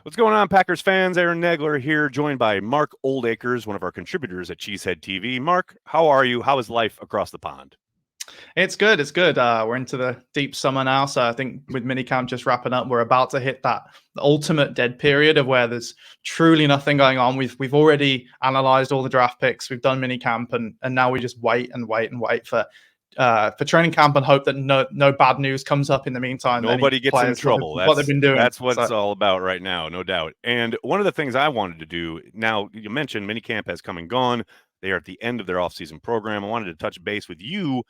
What's going on, Packers fans? Aaron Nagler here, joined by Mark Oldacres, one of our contributors at CHTV. Mark, how are you? How is life across the pond? It's good. It's good. We're into the deep summer now, so I think with minicamp just wrapping up, we're about to hit that ultimate dead period of where there's truly nothing going on. We've already analyzed all the draft picks. We've done minicamp, and now we just wait for training camp and hope that no bad news comes up in the meantime. Nobody gets in trouble. What they've been doing. That's what it's all about right now, no doubt. And one of the things I wanted to do, now you mentioned minicamp has come and gone. They are at the end of their offseason program. I wanted to touch base with you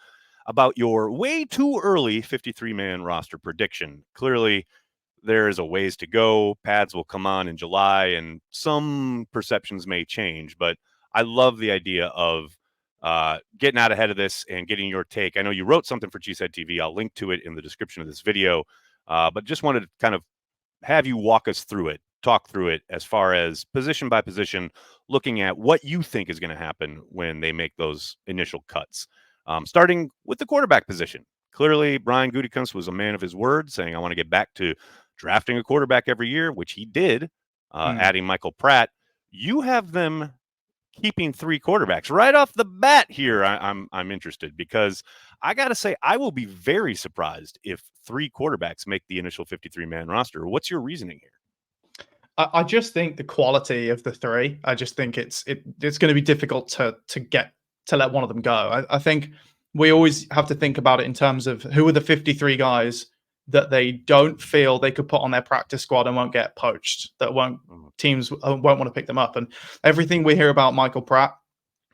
about your way too early 53-man roster prediction. Clearly, there is a ways to go. Pads will come on in July, and some perceptions may change. But I love the idea of getting out ahead of this and getting your take. I know you wrote something for CHTV. I'll link to it in the description of this video. But just wanted to kind of have you walk us through it, talk through it as far as position by position, looking at what you think is going to happen when they make those initial cuts. Starting with the quarterback position. Clearly, Brian Gutekunst was a man of his word, saying, I want to get back to drafting a quarterback every year, which he did, adding Michael Pratt. You have them keeping three quarterbacks right off the bat here. I'm interested because I got to say, I will be very surprised if three quarterbacks make the initial 53-man roster. What's your reasoning here? I just think the quality of the three, I just think it's going to be difficult to let one of them go. I think we always have to think about it in terms of who are the 53 guys that they don't feel they could put on their practice squad and won't get poached, that teams won't want to pick them up. And everything we hear about Michael Pratt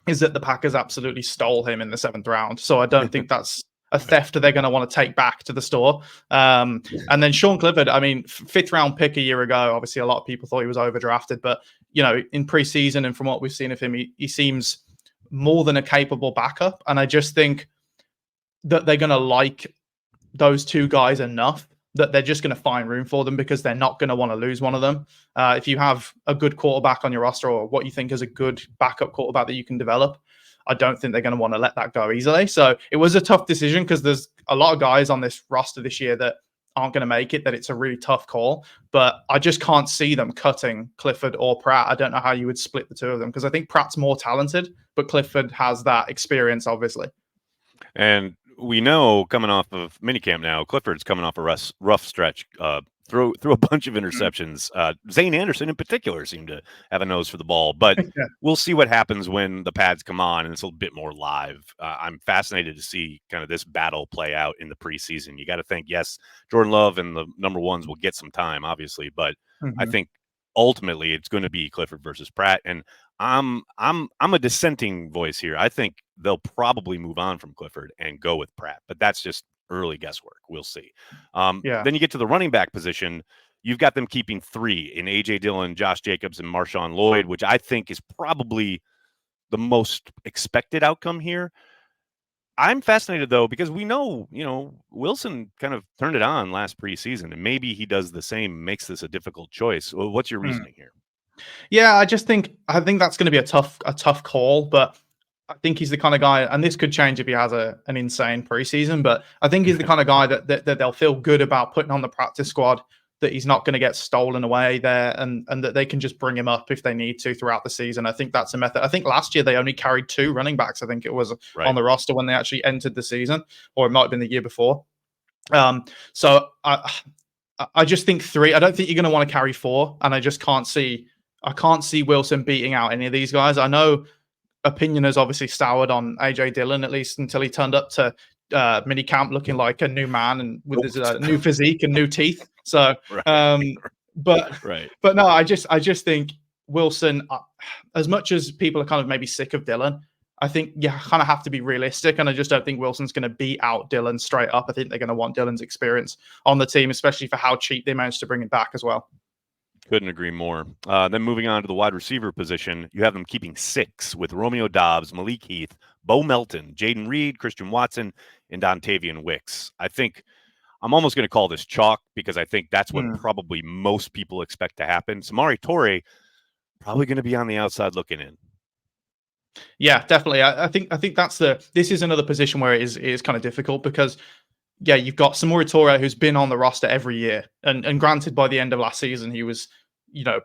is that the Packers absolutely stole him in the 7th round. So I don't think that's a theft they're going to want to take back to the store. And then Sean Clifford, I mean, 5th round pick a year ago. Obviously, a lot of people thought he was overdrafted, but in preseason and from what we've seen of him, he seems more than a capable backup. And I just think that they're going to like those two guys enough that they're just going to find room for them because they're not going to want to lose one of them. If you have a good quarterback on your roster or what you think is a good backup quarterback that you can develop, I don't think they're going to want to let that go easily. So it was a tough decision because there's a lot of guys on this roster this year that aren't going to make it, that it's a really tough call. But I just can't see them cutting Clifford or Pratt. I don't know how you would split the two of them because I think Pratt's more talented, but Clifford has that experience, obviously. And we know coming off of minicamp now, Clifford's coming off a rough stretch, through a bunch of interceptions. Zane Anderson in particular seemed to have a nose for the ball, but we'll see what happens when the pads come on and it's a little bit more live. I'm fascinated to see kind of this battle play out in the preseason. You got to think, yes, Jordan Love and the number ones will get some time, obviously, but I think ultimately it's going to be Clifford versus Pratt. And I'm a dissenting voice here. I think they'll probably move on from Clifford and go with Pratt, but that's just early guesswork. We'll see. Then you get to the running back position. You've got them keeping three in A.J. Dillon, Josh Jacobs, and Marshawn Lloyd, which I think is probably the most expected outcome here. I'm fascinated, though, because we know, Wilson kind of turned it on last preseason, and maybe he does the same, makes this a difficult choice. Well, what's your reasoning here? Yeah, I think that's going to be a tough call, but I think he's the kind of guy, and this could change if he has an insane preseason, but I think he's the kind of guy that they'll feel good about putting on the practice squad, that he's not going to get stolen away there, and that they can just bring him up if they need to throughout the season. I think that's a method. I think last year they only carried 2 running backs, I think it was, on the roster when they actually entered the season, or it might have been the year before. So I just think 3. I don't think you're going to want to carry 4, and I can't see Wilson beating out any of these guys. I know opinion has obviously soured on A.J. Dillon, at least until he turned up to minicamp looking like a new man and with his new physique and new teeth. So, but no, I just think Wilson, as much as people are kind of maybe sick of Dillon, I think you kind of have to be realistic, and I just don't think Wilson's going to beat out Dillon straight up. I think they're going to want Dillon's experience on the team, especially for how cheap they managed to bring him back as well. Couldn't agree more. Then moving on to the wide receiver position, you have them keeping 6 with Romeo Doubs, Malik Heath, Bo Melton, Jaden Reed, Christian Watson, and Dontavian Wicks. I think I'm almost going to call this chalk because I think that's what probably most people expect to happen. Samori Toure probably going to be on the outside looking in. Yeah, definitely. I think this is another position where it is kind of difficult because you've got Samori Toure who's been on the roster every year, and granted by the end of last season he was a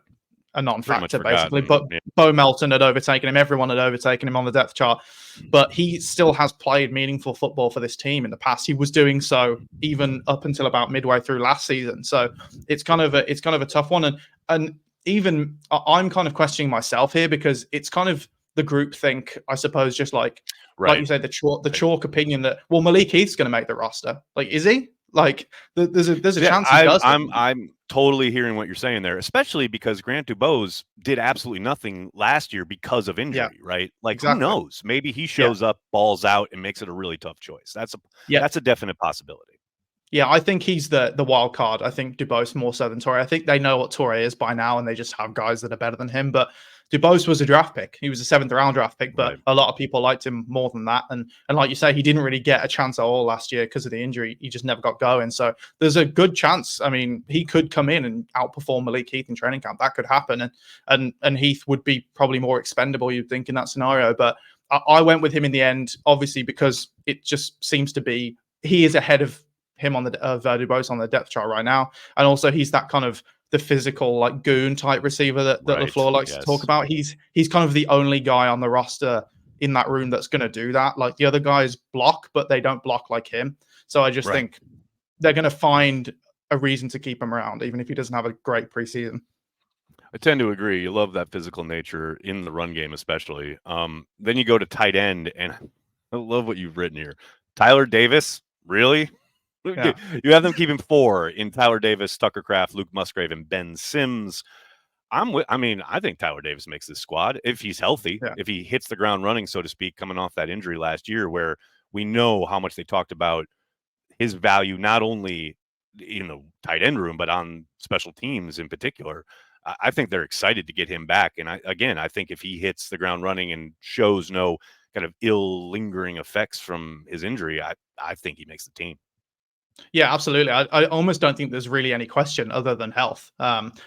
Pretty much non-factor basically. forgotten. But Yeah. Bo Melton had overtaken him. Everyone had overtaken him on the depth chart. But he still has played meaningful football for this team in the past. He was doing so even up until about midway through last season. So it's kind of a tough one. And even I'm kind of questioning myself here because it's kind of the group think, I suppose, just like Right. you say, the chalk opinion that, well, Malik Heath's going to make the roster. Like, is he? Like, there's a Yeah, chance he does. I'm totally hearing what you're saying there, especially because Grant Dubose did absolutely nothing last year because of Yeah, injury, right? Like, who exactly. knows? Maybe he Yeah, shows up, balls out, and makes it a really tough choice. yeah, That's a definite possibility. yeah. I think he's the wild card. I think Dubose more so than Torre. I think they know what Torre is by now, and they just have guys that are better than him. But Dubose was a draft pick. He was a 7th-round draft pick, but Right. a lot of people liked him more than that. And like you say, he didn't really get a chance at all last year because of the injury. He just never got going. So there's a good chance. I mean, he could come in and outperform Malik Heath in training camp. That could happen. And Heath would be probably more expendable, you'd think, in that scenario. But I went with him in the end, obviously, because it just seems to be he is ahead of him on the Dubose on the depth chart right now, and also he's that kind of the physical like goon type receiver that Right. LaFleur likes to talk Yes. about. He's kind of the only guy on the roster in that room that's going to do that. Like the other guys block, but they don't block like him. So I just Right. think they're going to find a reason to keep him around, even if he doesn't have a great preseason. I tend to agree. You love that physical nature in the run game, especially. Then you go to tight end, and I love what you've written here. Tyler Davis, really? Yeah. You have them keeping 4 in Tyler Davis, Tucker Kraft, Luke Musgrave, and Ben Sims. I think Tyler Davis makes this squad if he's healthy, Yeah. if he hits the ground running, so to speak, coming off that injury last year, where we know how much they talked about his value, not only in the tight end room, but on special teams in particular. I think they're excited to get him back. And I think if he hits the ground running and shows no kind of ill lingering effects from his injury, I think he makes the team. Yeah, absolutely. I almost don't think there's really any question other than health,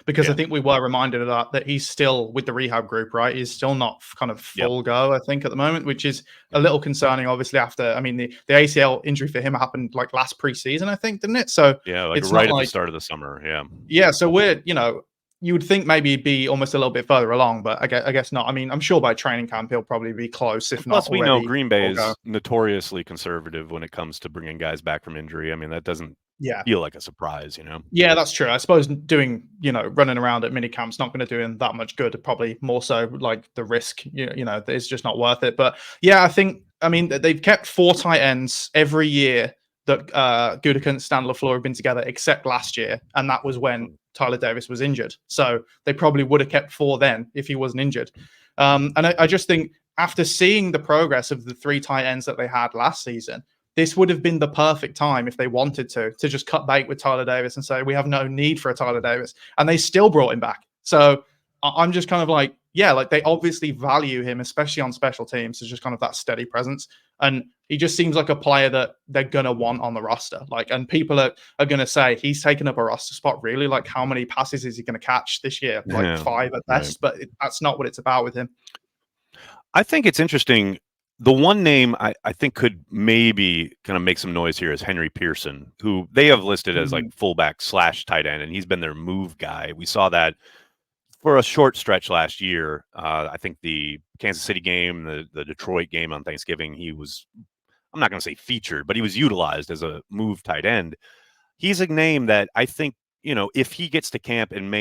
because Yeah. I think we were reminded of that he's still with the rehab group, right? He's still not kind of Yep. full go, I think, at the moment, which is a little concerning. Obviously, after the ACL injury for him happened like last preseason, I think, didn't it? So Yeah, like it's right not at the like start of the summer. Yeah. yeah. So we're you would think maybe he'd be almost a little bit further along, but I guess not. I mean, I'm sure by training camp he'll probably be close, if not Plus, we know already. Green Bay Full go. is notoriously conservative when it comes to bringing guys back from injury. I mean, that doesn't Yeah. feel like a surprise, you know? Yeah, that's true. I suppose doing, running around at mini camps not going to do him that much good. Probably more so like the risk, it's just not worth it. But yeah, I mean, they've kept 4 tight ends every year that Gutekunst and LaFleur have been together, except last year, and that was when Tyler Davis was injured. So they probably would have kept 4 then if he wasn't injured. And I just think after seeing the progress of the 3 tight ends that they had last season, this would have been the perfect time if they wanted to just cut bait with Tyler Davis and say, we have no need for a Tyler Davis. And they still brought him back. So I'm just kind of like, yeah, like they obviously value him, especially on special teams, as just kind of that steady presence. And he just seems like a player that they're going to want on the roster. Like, and people are going to say he's taken up a roster spot. Really? Like, how many passes is he going to catch this year? Like Yeah, 5 at best, right. but that's not what it's about with him. I think it's interesting. The one name I think could maybe kind of make some noise here is Henry Pearson, who they have listed as like fullback / tight end, and he's been their move guy. We saw that for a short stretch last year. I think the Kansas City game, the Detroit game on Thanksgiving, he was, I'm not going to say featured, but he was utilized as a move tight end. He's a name that I think, if he gets to camp and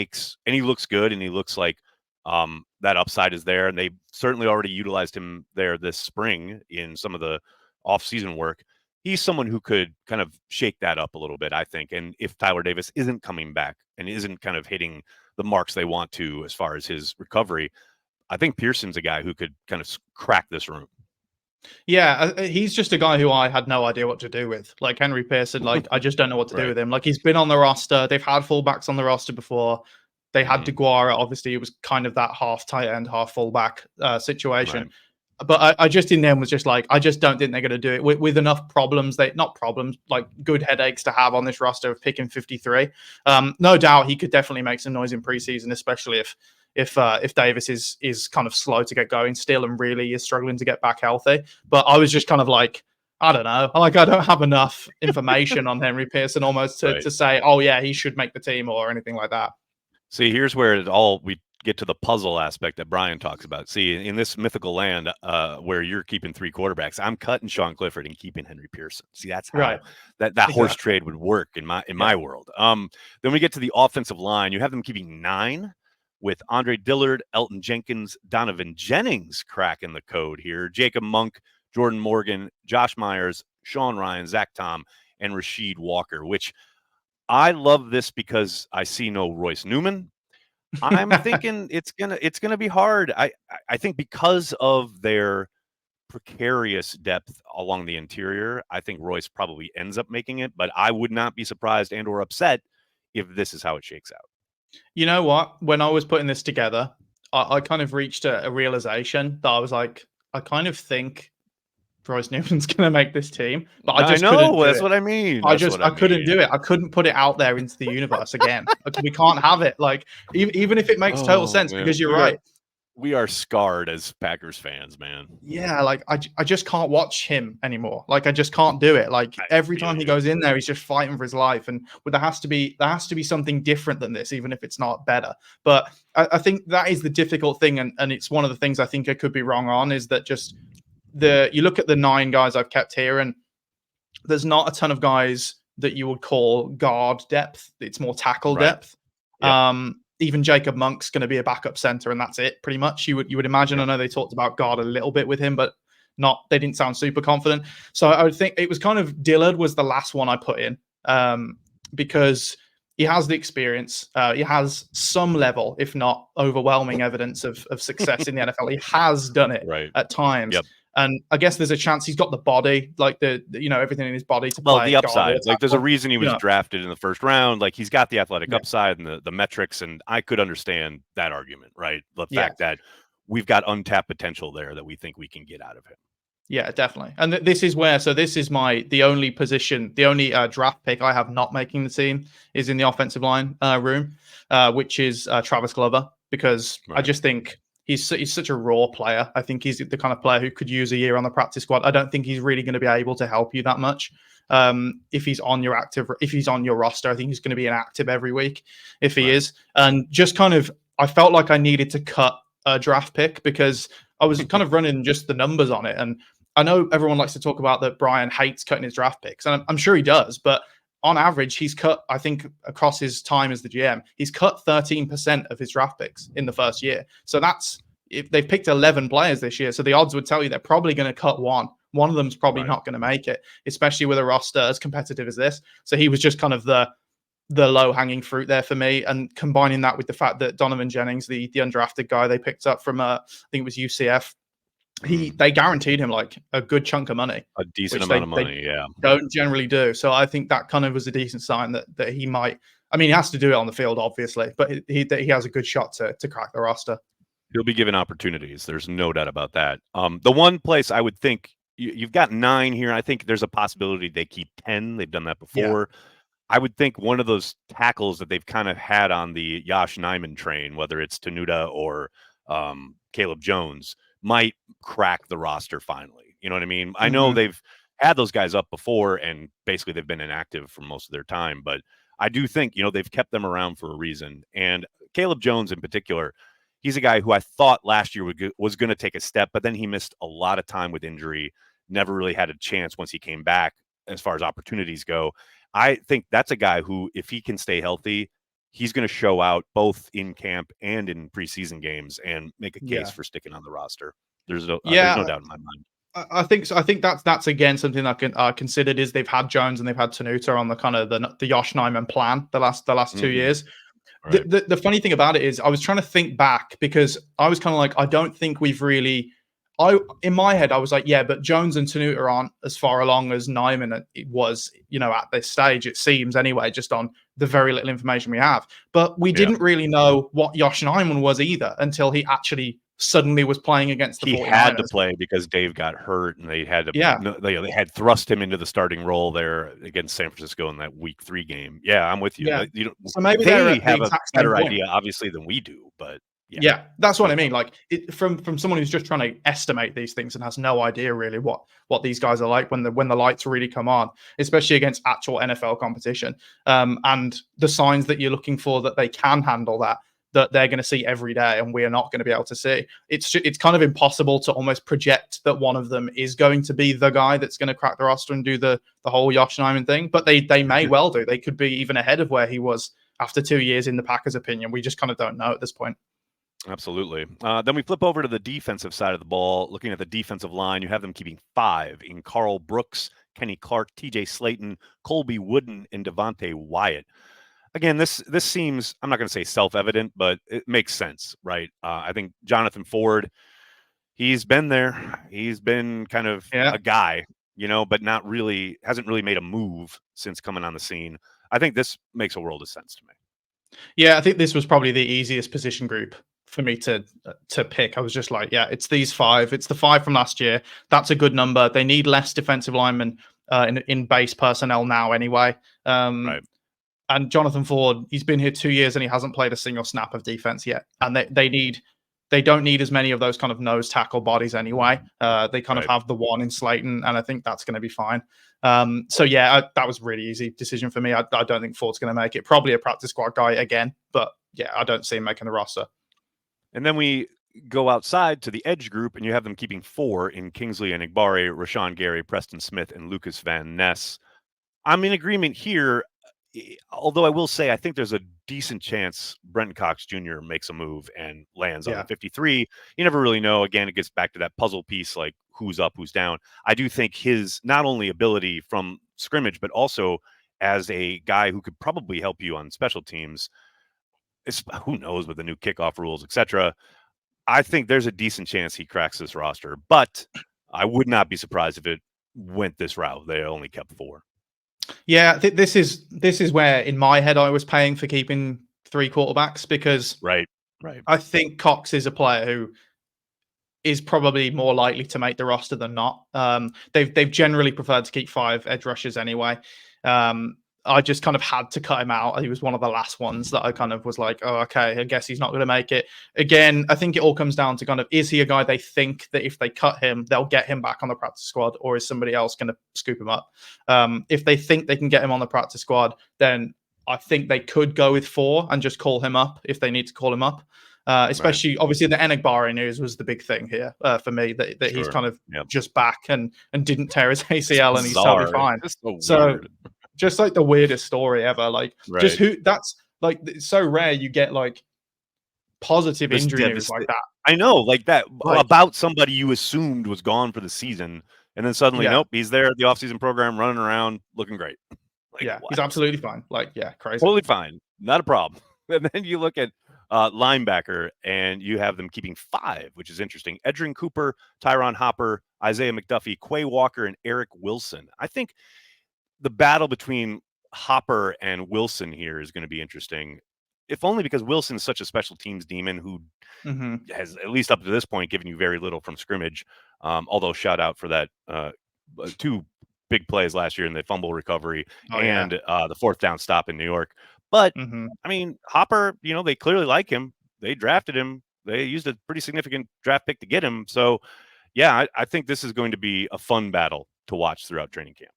he looks good and he looks like that upside is there, and they certainly already utilized him there this spring in some of the off-season work. He's someone who could kind of shake that up a little bit, I think. And if Tyler Davis isn't coming back and isn't kind of hitting the marks they want to as far as his recovery, I think Pearson's a guy who could kind of crack this room. Yeah, he's just a guy who I had no idea what to do with. Like Henry Pearson, like I just don't know what to do Right. with him. Like he's been on the roster. They've had fullbacks on the roster before. They had DeGuara. Obviously, it was kind of that half tight end, half fullback situation. Right. But I just in them was just like, I just don't think they're going to do it with enough problems. Not problems, like good headaches to have on this roster of picking 53. No doubt he could definitely make some noise in preseason, especially if Davis is kind of slow to get going still and really is struggling to get back healthy. But I was just kind of like, I don't know, like I don't have enough information on Henry Pearson almost to say, oh yeah, he should make the team or anything like that. See, here's where we get to the puzzle aspect that Brian talks about. See, in this mythical land where you're keeping 3 quarterbacks, I'm cutting Sean Clifford and keeping Henry Pearson. See, that's how Right. that horse Exactly. trade would work in my Yeah. world. Then we get to the offensive line. You have them keeping 9 with Andre Dillard, Elton Jenkins, Donovan Jennings cracking the code here, Jacob Monk, Jordan Morgan, Josh Myers, Sean Ryan, Zach Tom, and Rasheed Walker, which I love this because I see no Royce Newman. I'm thinking it's gonna be hard. I think because of their precarious depth along the interior, I think Royce probably ends up making it, but I would not be surprised and or upset if this is how it shakes out. You know what? When I was putting this together, I kind of reached a realization that I was like, I kind of think Bryce Newman's going to make this team, but I I just couldn't know, do that's it. what I mean. I That's just what I I couldn't mean. do it. I couldn't put it out there into the universe again. Like, we can't have it. Like, even if it makes total Oh sense, man, because you're right. we are scarred as Packers fans, man. Yeah, like I just can't watch him anymore. Like, I just can't do it. Like, I every feel time he you. goes in there, he's just fighting for his life. And there has to be something different than this, even if it's not better. But I think that is the difficult thing, and it's one of the things I think I could be wrong on, is that just you look at the 9 guys I've kept here, and there's not a ton of guys that you would call guard depth. It's more tackle Right. depth. Yep. Even Jacob Monk's going to be a backup center, and that's it, pretty much. You would imagine. I Yep. know they talked about guard a little bit with him, but not. They didn't sound super confident. So I would think it was kind of Dillard was the last one I put in, because he has the experience. He has some level, if not overwhelming, evidence of success in the NFL. He has done it Right. at times. Yep. And I guess there's a chance he's got the body, like everything in his body to Well, play the guard or upside, like there's a tackle. reason he You was know, drafted in the first round. Like he's got the athletic yeah, upside and the metrics, and I could understand that argument, right? The yeah, fact that we've got untapped potential there that we think we can get out of him. yeah, definitely. And this is where, so this is the only position, the only draft pick I have not making the team is in the offensive line room, which is Travis Glover, because I Right. just think he's such a raw player. I think he's the kind of player who could use a year on the practice squad. I don't think he's really going to be able to help you that much. If he's on your roster, I think he's going to be inactive every week if he Right. is. And just kind of, I felt like I needed to cut a draft pick because I was kind of running just the numbers on it. And I know everyone likes to talk about that Brian hates cutting his draft picks, and I'm sure he does, but on average, he's cut, I think, across his time as the GM, he's cut 13% of his draft picks in the first year. So that's, if they've picked 11 players this year, so the odds would tell you they're probably going to cut one. One of them's probably Right. not going to make it, especially with a roster as competitive as this. So he was just kind of the low hanging fruit there for me, and combining that with the fact that Donovan Jennings, the undrafted guy they picked up from I think it was UCF, they guaranteed him like a good chunk of money, A decent which amount of they money. Yeah. don't generally do. So I think that kind of was a decent sign that he might. I mean, he has to do it on the field, obviously, but he has a good shot to crack the roster. He'll be given opportunities. There's no doubt about that. The one place I would think you've got 9 here. I think there's a possibility they keep 10. They've done that Yeah, before. I would think one of those tackles that they've kind of had on the Josh Nyman train, whether it's Tenuta or Caleb Jones, might crack the roster finally. You know what I mean? I know mm-hmm. they've had those guys up before, and basically they've been inactive for most of their time. But I do think they've kept them around for a reason. And Caleb Jones in particular, he's a guy who I thought last year was going to take a step, but then he missed a lot of time with injury. Never really had a chance once he came back as far as opportunities go. I think that's a guy who, if he can stay healthy, he's going to show out both in camp and in preseason games and make a case Yeah, for sticking on the roster. There's no yeah. doubt in my mind. I think so. I think that's again something I can considered is they've had Jones and they've had Tenuta on the kind of the Josh Nyman plan the last 2 years. Right. The funny thing about it is I was trying to think back because I was kind of like, I don't think we've really. In my head, I was like, yeah, but Jones and Tenuta aren't as far along as Nyman it was, at this stage, it seems anyway, just on the very little information we have. But we Yeah. didn't really know what Josh Nyman was either until he actually suddenly was playing against the He had to 49ers. play because Dave got hurt, and they had to. Yeah. They had thrust him into the starting role there against San Francisco in that Week 3 game. Yeah, I'm with you. Yeah. You know, So maybe they're they at the have a exact same better point. idea, obviously, than we do, but Yeah, that's what no I mean. doubt. Like from someone who's just trying to estimate these things and has no idea really what these guys are like when the lights really come on, especially against actual NFL competition. And the signs that you're looking for that they can handle that they're going to see every day, and we are not going to be able to see. It's kind of impossible to almost project that one of them is going to be the guy that's going to crack the roster and do the whole Josh Nijman thing. But they may well do. They could be even ahead of where he was after 2 years in the Packers' opinion. We just kind of don't know at this point. Absolutely. Then we flip over to the defensive side of the ball. Looking at the defensive line, you have them keeping 5 in Carl Brooks, Kenny Clark, TJ Slayton, Colby Wooden, and Devontae Wyatt. Again, this seems, I'm not going to say self-evident, but it makes sense, right? I think Jonathan Ford, he's been there. He's been kind of Yeah. a guy, but hasn't really made a move since coming on the scene. I think this makes a world of sense to me. Yeah, I think this was probably the easiest position group for me to pick. I was just like, yeah, it's these 5. It's the 5 from last year. That's a good number. They need less defensive linemen in base personnel now anyway. Right. And Jonathan Ford, he's been here 2 years and he hasn't played a single snap of defense yet. And they don't need as many of those kind of nose tackle bodies anyway. They kind of have the one in Slayton, and I think that's going to be fine. So yeah, that was a really easy decision for me. I don't think Ford's going to make it. Probably a practice squad guy again, but yeah, I don't see him making the roster. And then we go outside to the edge group, and you have them keeping 4 in Kingsley and Igbare, Rashawn Gary, Preston Smith, and Lucas Van Ness. I'm in agreement here, although I will say I think there's a decent chance Brenton Cox Jr. makes a move and lands on the 53. You never really know. Again, it gets back to that puzzle piece, like who's up, who's down. I do think his not only ability from scrimmage, but also as a guy who could probably help you on special teams, who knows with the new kickoff rules, etc. I think there's a decent chance he cracks this roster, but I would not be surprised if it went this route. They only kept 4. Yeah, this is where in my head I was paying for keeping 3 quarterbacks because Right. I think Cox is a player who is probably more likely to make the roster than not. They've generally preferred to keep 5 edge rushers anyway. I just kind of had to cut him out. He was one of the last ones that I kind of was like, oh, okay, I guess he's not going to make it. Again, I think it all comes down to kind of, is he a guy they think that if they cut him, they'll get him back on the practice squad, or is somebody else going to scoop him up? If they think they can get him on the practice squad, then I think they could go with 4 and just call him up if they need to call him up. Especially, obviously, the Enagbare news was the big thing here for me, that he's kind of just back and didn't tear his ACL and he's totally fine. So just like the weirdest story ever. Like, just that's like, it's so rare you get like positive injury news like that. I know, like that, about somebody you assumed was gone for the season, and then suddenly, nope, he's there at the offseason program running around looking great. Like, he's absolutely fine. Like, crazy. Totally fine. Not a problem. And then you look at linebacker, and you have them keeping 5, which is interesting. Edgerrin Cooper, Tyron Hopper, Isaiah McDuffie, Quay Walker, and Eric Wilson. I think the battle between Hopper and Wilson here is going to be interesting, if only because Wilson is such a special teams demon who has, at least up to this point, given you very little from scrimmage. Although shout out for that 2 big plays last year in the fumble recovery and the 4th down stop in New York. But I mean, Hopper, they clearly like him. They drafted him. They used a pretty significant draft pick to get him. So yeah, I think this is going to be a fun battle to watch throughout training camp.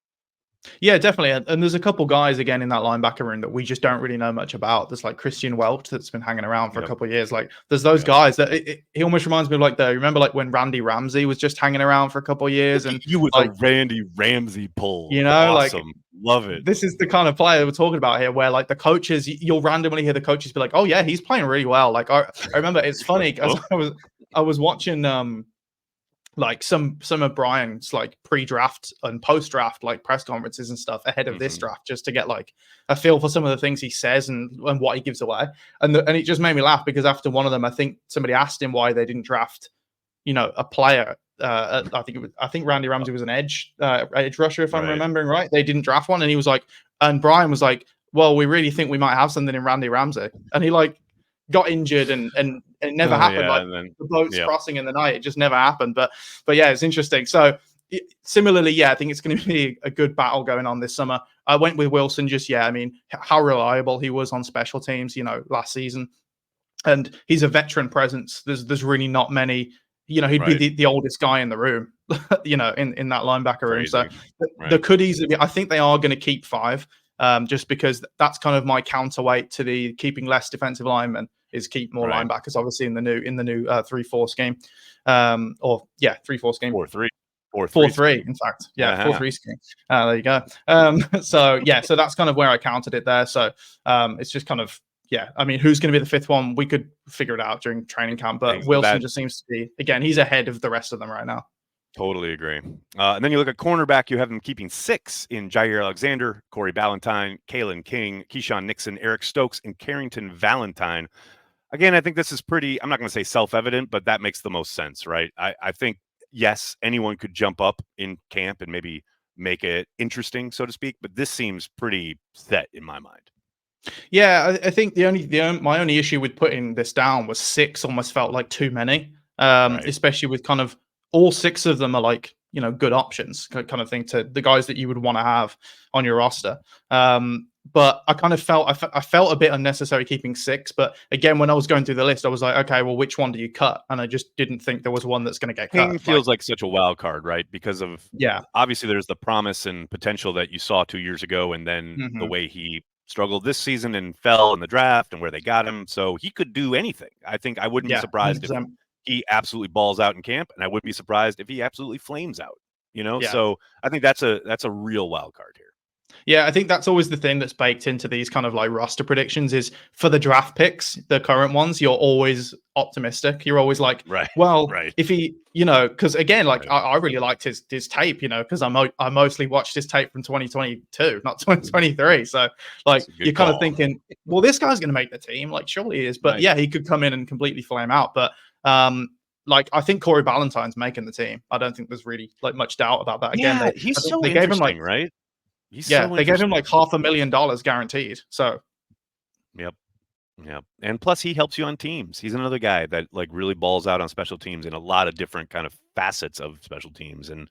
Yeah, definitely. And there's a couple guys again in that linebacker room that we just don't really know much about. There's like Christian Welch that's been hanging around for a couple of years. Like, there's those guys that he almost reminds me of, like, remember like when Randy Ramsey was just hanging around for a couple of years, and you with, like, a Randy Ramsey pull. Awesome. Like, love it. This is the kind of player we're talking about here, where like the coaches, you'll randomly hear the coaches be like, "Oh yeah, he's playing really well." Like, I remember, it's funny because I was watching like some of Brian's like pre-draft and post-draft like press conferences and stuff ahead of this draft, just to get like a feel for some of the things he says and what he gives away. And it just made me laugh because after one of them, I think somebody asked him why they didn't draft, a player. I think Randy Ramsey was an edge rusher, if I'm remembering right. They didn't draft one, and he was like, and Brian was like, "Well, we really think we might have something in Randy Ramsey," and he like got injured and it never happened. Like, the boats crossing in the night, it just never happened. But yeah, it's interesting. So similarly, I think it's going to be a good battle going on this summer. I went with Wilson just, I mean, how reliable he was on special teams, last season. and he's a veteran presence. There's really not many. He'd be Right. the oldest guy in the room. In that linebacker room. So Crazy. there Right. could easily be. I think they are going to keep 5, just because that's kind of my counterweight to the keeping less defensive linemen is keep more Right. linebackers. Obviously in the new 3-4 scheme, or yeah 3-4 scheme. 4-3. 4-3 4-3, scheme. in fact. Yeah, Uh-huh. 4-3 scheme. There you go. So that's kind of where I counted it there. So it's just kind of, yeah. I mean, who's going to be the 5th one? We could figure it out during training camp, but Wilson That just seems to be, again, he's ahead of the rest of them right now. totally agree. And then you look at cornerback, you have them keeping 6 in Jair Alexander, Corey Ballantyne, Kalen King, Keyshawn Nixon, Eric Stokes, and Carrington Valentine. Again, I think this is pretty, I'm not going to say self-evident, but that makes the most sense, right? I think, yes, anyone could jump up in camp and maybe make it interesting, so to speak, but this seems pretty set in my mind. Yeah, I think my only issue with putting this down was 6 almost felt like too many, Right. especially with kind of all 6 of them are like, good options kind of thing to the guys that you would want to have on your roster. But I kind of I felt a bit unnecessary keeping 6. But again, when I was going through the list, I was like, okay, well, which one do you cut? And I just didn't think there was one that's going to get King cut. Like, feels like such a wild card, right? Because of yeah, obviously there's the promise and potential that you saw 2 years ago, and then the hmm way he struggled this season and fell in the draft and where they got him. So he could do anything. I think I wouldn't be yeah, surprised if 100%, he absolutely balls out in camp, and I wouldn't be surprised if he absolutely flames out. yeah. So I think that's a real wild card here. Yeah, I think that's always the thing that's baked into these kind of like roster predictions is for the draft picks, the current ones, you're always optimistic. You're always like, Right. well, Right. if he, because again, like Right. I really liked his tape, because I mostly watched his tape from 2022, not 2023. So like It's a good you're kind of call. thinking, well, this guy's going to make the team, like surely he is. But Right. yeah, he could come in and completely flame out. But like I think Corey Ballantyne's making the team. I don't think there's really like much doubt about that. Again, Yeah, I he's think so they gave him like, interesting, right? He's yeah, so they gave him interesting. like $500,000 guaranteed. So Yep. Yep. And plus he helps you on teams. He's another guy that like really balls out on special teams in a lot of different kind of facets of special teams. And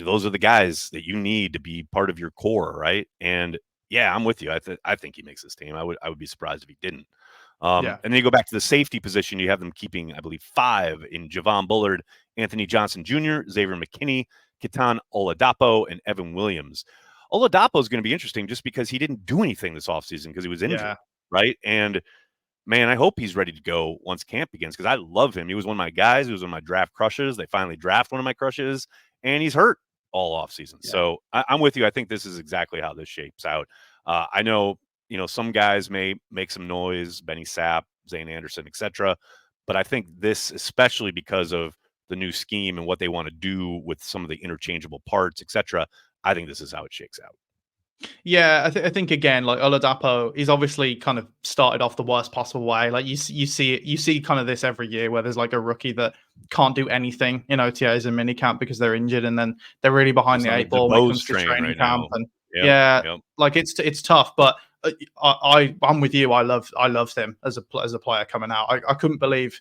those are the guys that you need to be part of your core, right? And yeah, I'm with you. I think he makes this team. I would be surprised if he didn't. yeah, And then you go back to the safety position. You have them keeping, I believe, 5 in Javon Bullard, Anthony Johnson Jr., Xavier McKinney, Ketan Oladapo, and Evan Williams. Oladapo is going to be interesting just because he didn't do anything this offseason because he was injured, yeah, right? And man, I hope he's ready to go once camp begins because I love him. He was one of my guys. He was one of my draft crushes. They finally draft one of my crushes, and he's hurt all offseason. yeah. So I'm with you. I think this is exactly how this shapes out. I know, some guys may make some noise, Benny Sapp, Zane Anderson, etc. But I think this, especially because of the new scheme and what they want to do with some of the interchangeable parts, etc. I think this is how it shakes out. Yeah, I think again, like Oladapo, he's obviously kind of started off the worst possible way. Like you see kind of this every year where there's like a rookie that can't do anything in OTAs and minicamp because they're injured, and then they're really behind He's the on the 8 ball when it DeBose comes to train training right camp. now. And Yep. yeah, Yep. like it's tough, but I'm with you. I loved him as a player coming out. I couldn't believe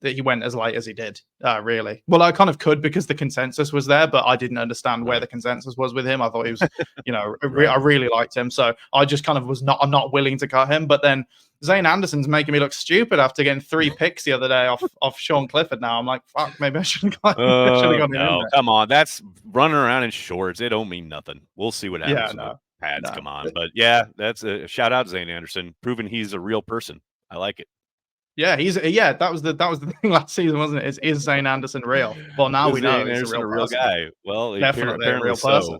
that he went as late as he did. Really, well, I kind of could because the consensus was there, but I didn't understand where Right. the consensus was with him. I thought he was, Right. I really liked him, so I just kind of was not. I'm not willing to cut him, but then Zane Anderson's making me look stupid after getting 3 picks the other day off Sean Clifford. Now I'm like, fuck, maybe I should have got Oh, him in no, there. come on. That's running around in shorts. It don't mean nothing. We'll see what Yeah, happens when the no, pads no. come on. But yeah, that's a shout out to Zane Anderson, proving he's a real person. I like it. Yeah, that was the thing last season, wasn't it? Is Zane Anderson real? Well, now Is we know Zane he's a Anderson real a real person. guy? Well, Definitely a apparently real person.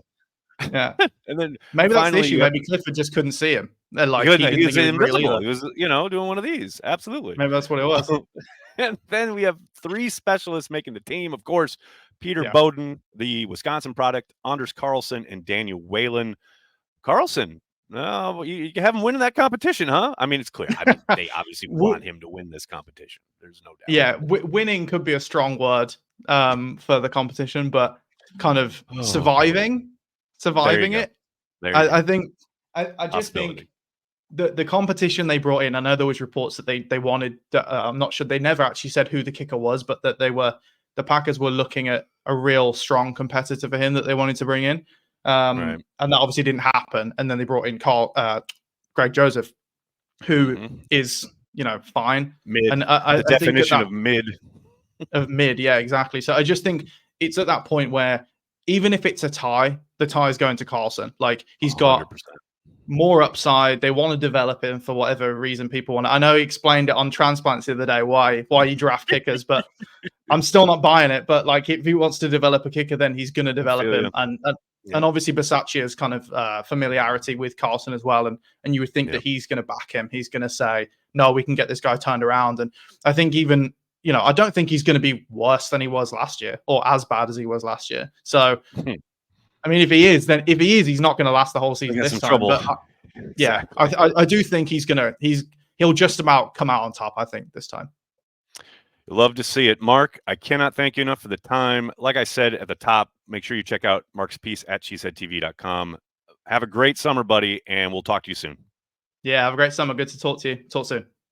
so. Yeah. And then Maybe that's the finally issue. you have Maybe Clifford just couldn't see him. And like he goodness, didn't he think was he was real invisible. either. He was, doing one of these. Absolutely. Maybe that's what it was. And then we have 3 specialists making the team. Of course, Peter Yeah. Bowden, the Wisconsin product, Anders Carlson, and Daniel Whalen. Carlson, no, you have him winning that competition, huh? I mean, it's clear. I mean, they obviously want him to win this competition. There's no doubt. Yeah, winning could be a strong word for the competition, but kind of Oh, surviving there you go. it. There you I go. think I just think Possibility. the competition they brought in. I know there was reports that they wanted. I'm not sure they never actually said who the kicker was, but that the Packers were looking at a real strong competitor for him that they wanted to bring in, Right. and that obviously didn't happen. And then they brought in Greg Joseph, who Mhm. is fine. Mid. And The I think definition of mid. yeah, exactly. So I just think it's at that point where even if it's a tie, the tie is going to Carlson. Like he's got 100%. more upside. They want to develop him for whatever reason people want. I know he explained it on Transplants the other day why you draft kickers, but I'm still not buying it. But like if he wants to develop a kicker, then he's going to develop him. And obviously Bisaccia's kind of familiarity with Carlson as well. And you would think that he's going to back him. He's going to say, no, we can get this guy turned around. And I think even, I don't think he's going to be worse than he was last year or as bad as he was last year. So, I mean, if he is, he's not going to last the whole season this time. But exactly. I do think he'll just about come out on top, I think, this time. Love to see it. Mark, I cannot thank you enough for the time. Like I said at the top, make sure you check out Mark's piece at CHTV.com. Have a great summer, buddy, and we'll talk to you soon. Yeah, have a great summer. Good to talk to you. Talk soon.